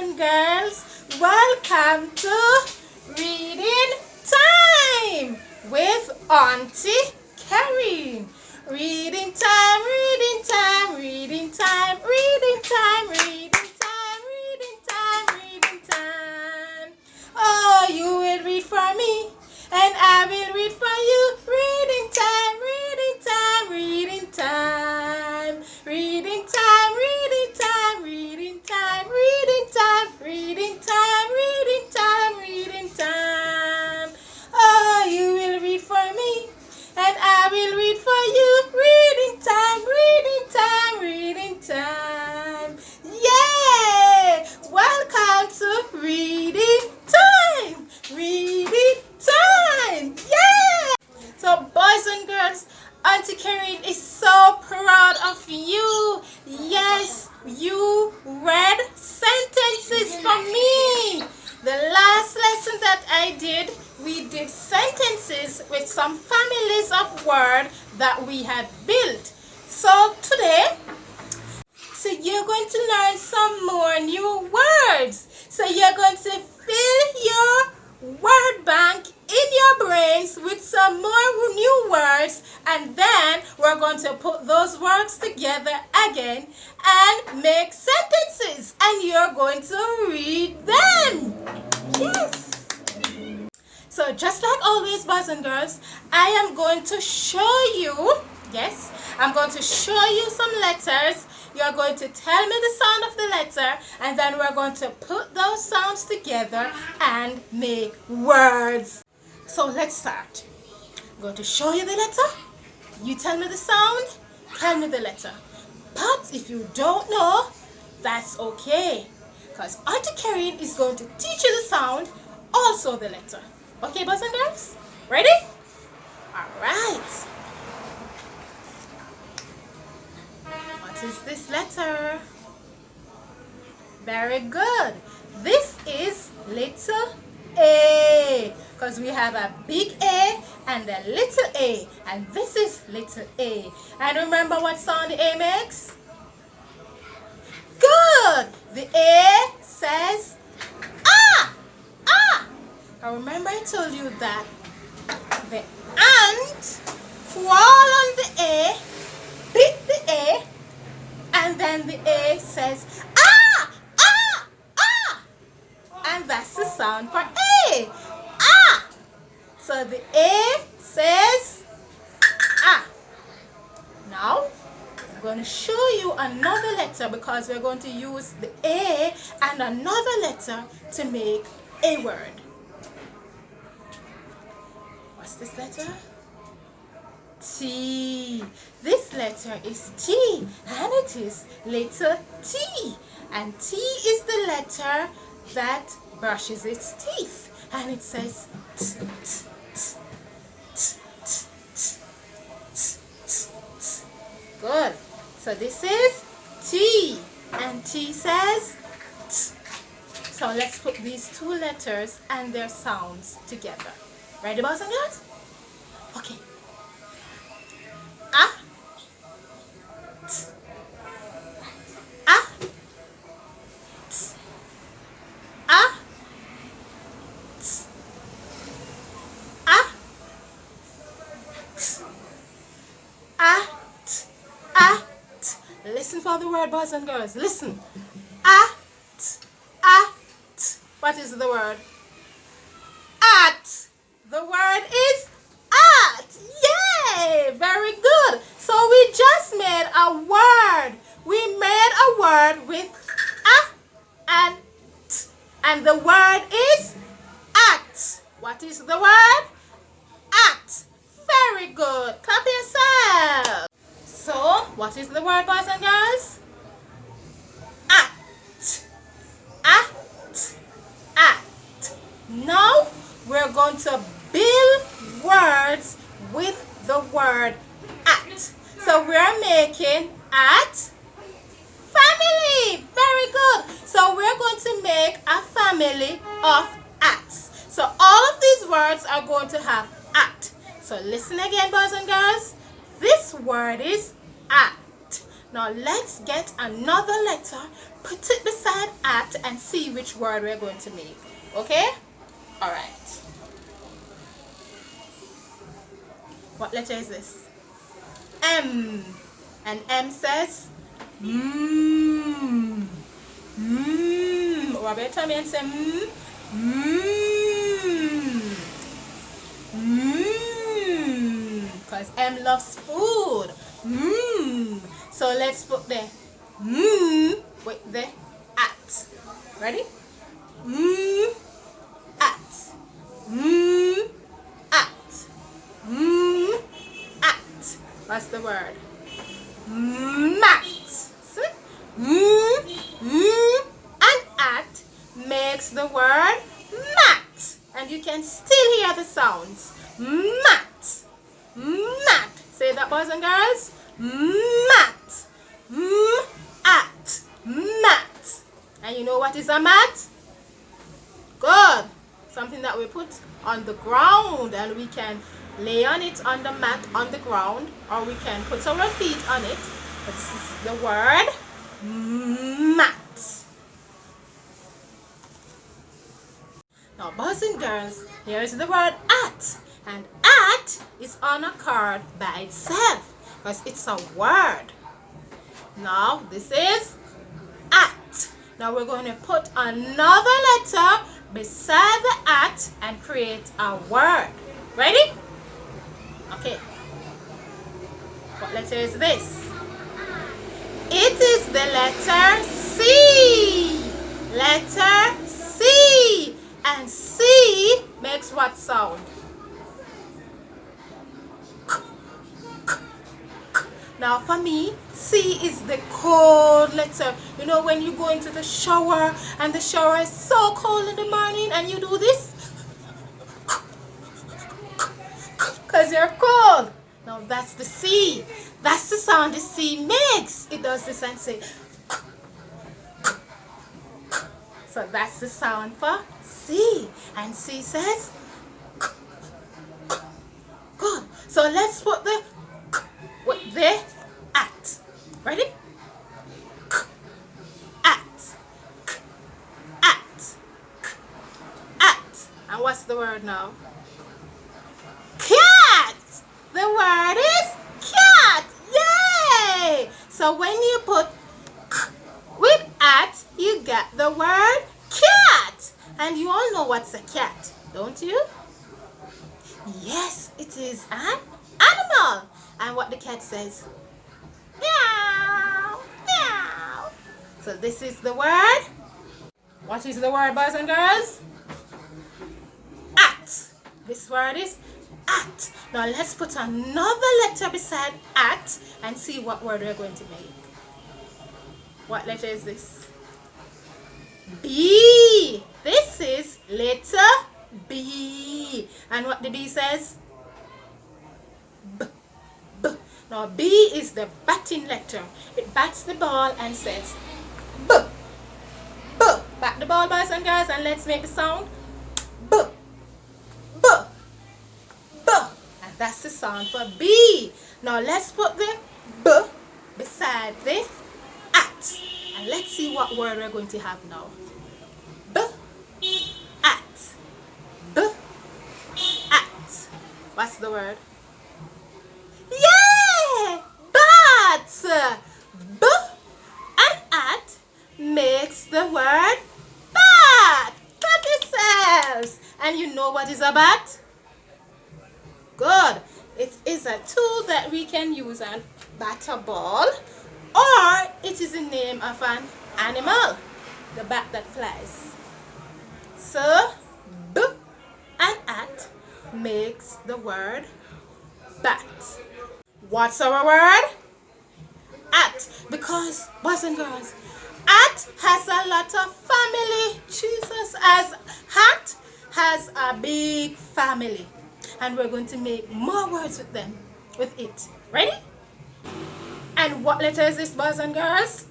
and girls. Welcome to Reading Time with Auntie Karen. Reading time, reading time, reading time, reading time, reading time, reading time, reading time. Oh, you will read for me, and I will read for you. Reading time, reading time, reading time, reading time, reading time, reading time, reading time, reading time, reading time, reading time. Oh, you will read for me, and I will read for you. Reading time, reading time, reading time. Yay! Welcome to Reading Time. Reading time. Yay! So, boys and girls, Auntie Karen is so proud of you. Yes, you read sentences for me. The last lesson that I did, we did sentences with some families of words that we had built. So today, you're going to learn some more new words. So you're going to fill your word bank in your brains with some more new words, and then we're going to put those words together again and make sentences, and you're going to read them. Yes. So just like always, boys and girls, I am going to show you, yes, I'm going to show you some letters. You're going to tell me the sound of the letter, and then we're going to put those sounds together and make words. So let's start. I'm going to show you the letter. You tell me the sound, tell me the letter. But if you don't know, that's okay, because Auntie Karen is going to teach you the sound, also the letter. Okay, boys and girls? Ready? Alright. What is this letter? Very good. This is little A, because we have a big A and a little a, and this is little a. And remember what sound the A makes? Good. The A says ah, ah. Now remember I told you that the ant crawl on the A, bit the A, and then the A says ah, ah, ah. And that's the sound for A. Ah. So the A says ah. Now I'm going to show you another letter, because we're going to use the A and another letter to make a word. What's this letter? T. This letter is T, and it is little T. And T is the letter that brushes its teeth, and it says t, t, t, t, t, t, t, t, t. Good. So this is T, and T says t. So let's put these two letters and their sounds together. Ready, boys and girls? Okay. Ah. T. Ah. T. Ah. T. Ah. T. Ah. T. Ah. T. Listen for the word, boys and girls. Listen. Ah. T. Ah. T. What is the word? At. The word is at. Yay! Very good. So we just made a word. We made a word with a and t. And the word is at. What is the word? At. Very good. Clap yourself. So, what is the word, boys and girls? At. At. At. Now, we're going to build words with the word at. So we're making at family. Very good. So we're going to make a family of ats. So all of these words are going to have at. So listen again, boys and girls. This word is at. Now let's get another letter, put it beside at and see which word we're going to make. Okay? Alright. What letter is this? M. And M says mmm. Mmm. Robert, tell me and say mmm. Mmm. Mmm. Because M loves food. Mmm. So let's put the mmm with the at. Ready? Mmm. At. Mmm. At. Mmm. At. What's the word? Mat. See? And at makes the word mat. And you can still hear the sounds. Mat. Mat. Say that, boys and girls. Mat. At. Mat. And you know what is a mat? Good. Something that we put on the ground and we can lay on it on the mat on the ground, or we can put our feet on it. But this is the word mat. Now, boys and girls, here's the word at. And at is on a card by itself because it's a word. Now, this is at. Now, we're going to put another letter beside the at and create a word. Ready? Okay. What letter is this? It is the letter C. Letter C. And C makes what sound? Now for me, C is the cold letter. You know when you go into the shower and the shower is so cold in the morning and you do this? Because you're cold. Now that's the C. That's the sound the C makes. It does this and say. So that's the sound for C. And C says. Good. So let's put the with the at. Ready? At. At. At. And what's the word now? Cat. The word is cat. Yay! So when you put with at, you get the word cat. And you all know what's a cat, don't you? Yes, it is an animal. And what the cat says? Meow, meow. So this is the word. What is the word, boys and girls? At. This word is at. Now let's put another letter beside at and see what word we're going to make. What letter is this? B. This is letter B. And what the B says? B. B. Now B is the batting letter. It bats the ball and says B. B. Bat the ball, boys and girls, and let's make the sound. B. B. B. And that's the sound for B. Now let's put the B beside the at. And let's see what word we're going to have now. B. At. B. At. What's the word? Yay! Bat! B and at makes the word bat. Clap yourselves. And you know what is a bat? Good. It is a tool that we can use and bat a ball, or it is the name of an animal, the bat that flies. So, B and at makes the word bat. What's our word? At. Because, boys and girls, at has a lot of family. Jesus, as hat has a big family. And we're going to make more words with them, with it. Ready? And what letter is this, boys and girls?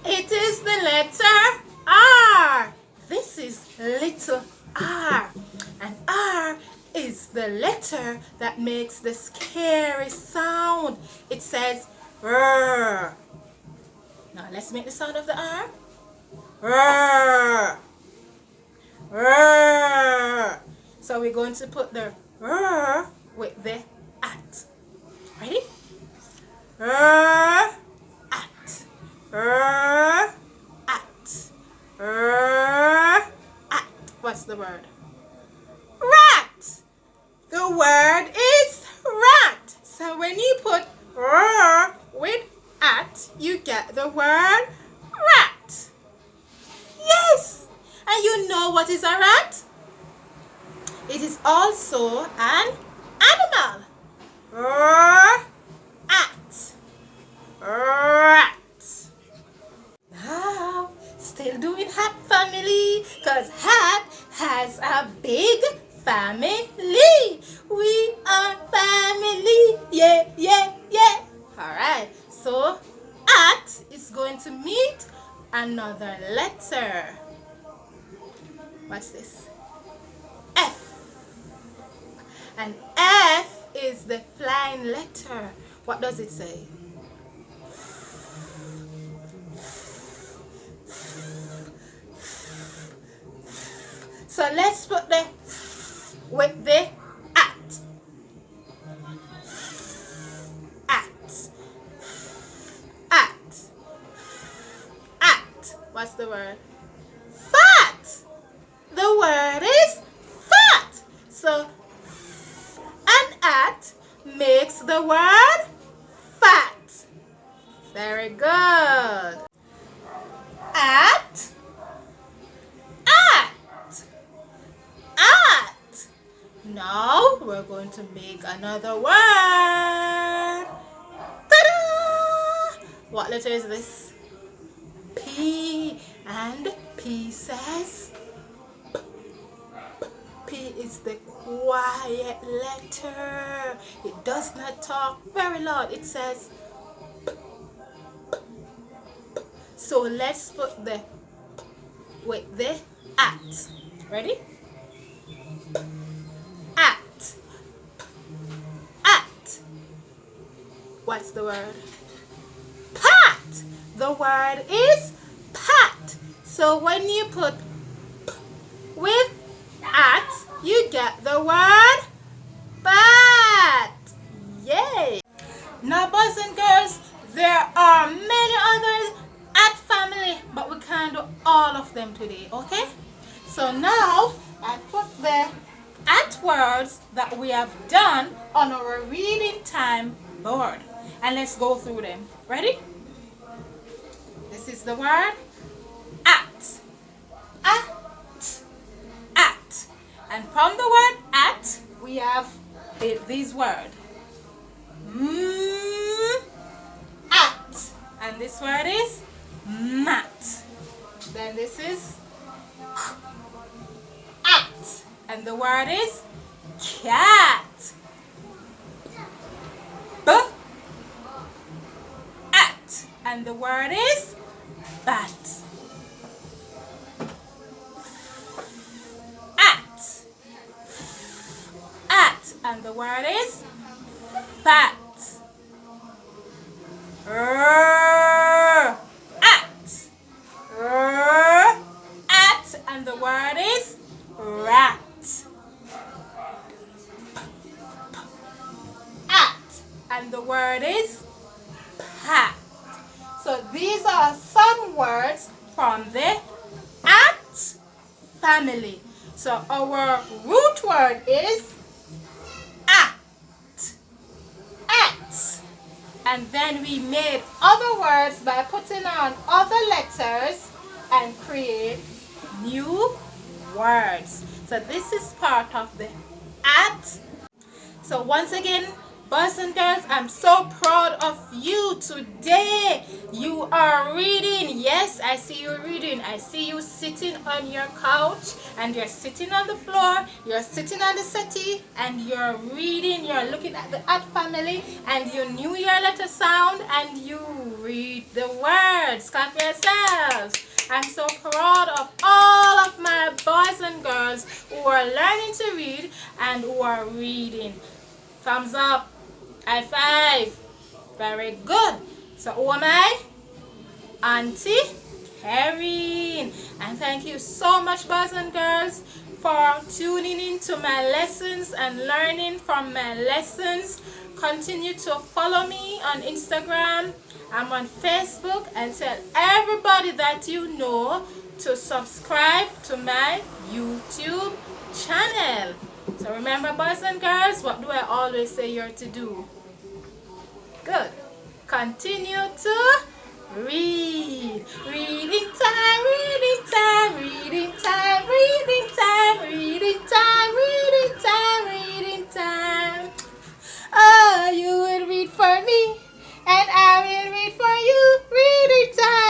It is the letter R. This is little r. And R is the letter that makes the scary sound. It says R. Now let's make the sound of the R. R. R. So we're going to put the R with the at. Ready? R. At. R. At. R. At. What's the word? Rat. The word is rat. So when you put R with at, you get the word rat. Yes. And you know what is a rat? It is also an animal. R. At. Rat. Now, still doing hat family, because hat has a big family. We are family. Yeah, yeah, yeah. Alright, so at is going to meet another letter. What's this? F. And F is the flying letter. What does it say? So let's put the with the at. At. At. At. What's the word? Fat. The word is fat. So an at makes the word fat. Very good. At. Now we're going to make another word. Ta-da! What letter is this? P. And P says P is the quiet letter. It does not talk very loud. It says so let's put the with the at. Ready? At. At. What's the word? Pat. The word is pat. So when you put p with at, you get the word pat. Yay! Now, boys and girls, there are many others at family, but we can't do all of them today, okay? So now I put the at words that we have done on our reading time board, and let's go through them. Ready? This is the word at. At. At. And from the word at, we have these words. At. And this word is mat. Then this is at. And the word is cat. B. At. And the word is bat. At. At. And the word is fat. At. At. And the word is rat. At. And the word is pat. So these are some words from the at family. So our root word is at. At. And then we made other words by putting on other letters and create new words. So this is part of the at. So once again, boys and girls, I'm so proud of you today. You are reading. Yes, I see you reading. I see you sitting on your couch, and you're sitting on the floor, you're sitting on the settee, and you're reading. You're looking at the at family, and you knew your letter sound, and you read the words. Clap yourselves. I'm so proud of all of my boys and girls who are learning to read and who are reading. Thumbs up. High five. Very good. So who am I? Auntie Carrie. And thank you so much, boys and girls, for tuning in to my lessons and learning from my lessons. Continue to follow me on Instagram. I'm on Facebook, and tell everybody that you know to subscribe to my YouTube channel. So remember, boys and girls, what do I always say you're to do? Good. Continue to read. Reading time, reading time, reading time, reading time, reading time, reading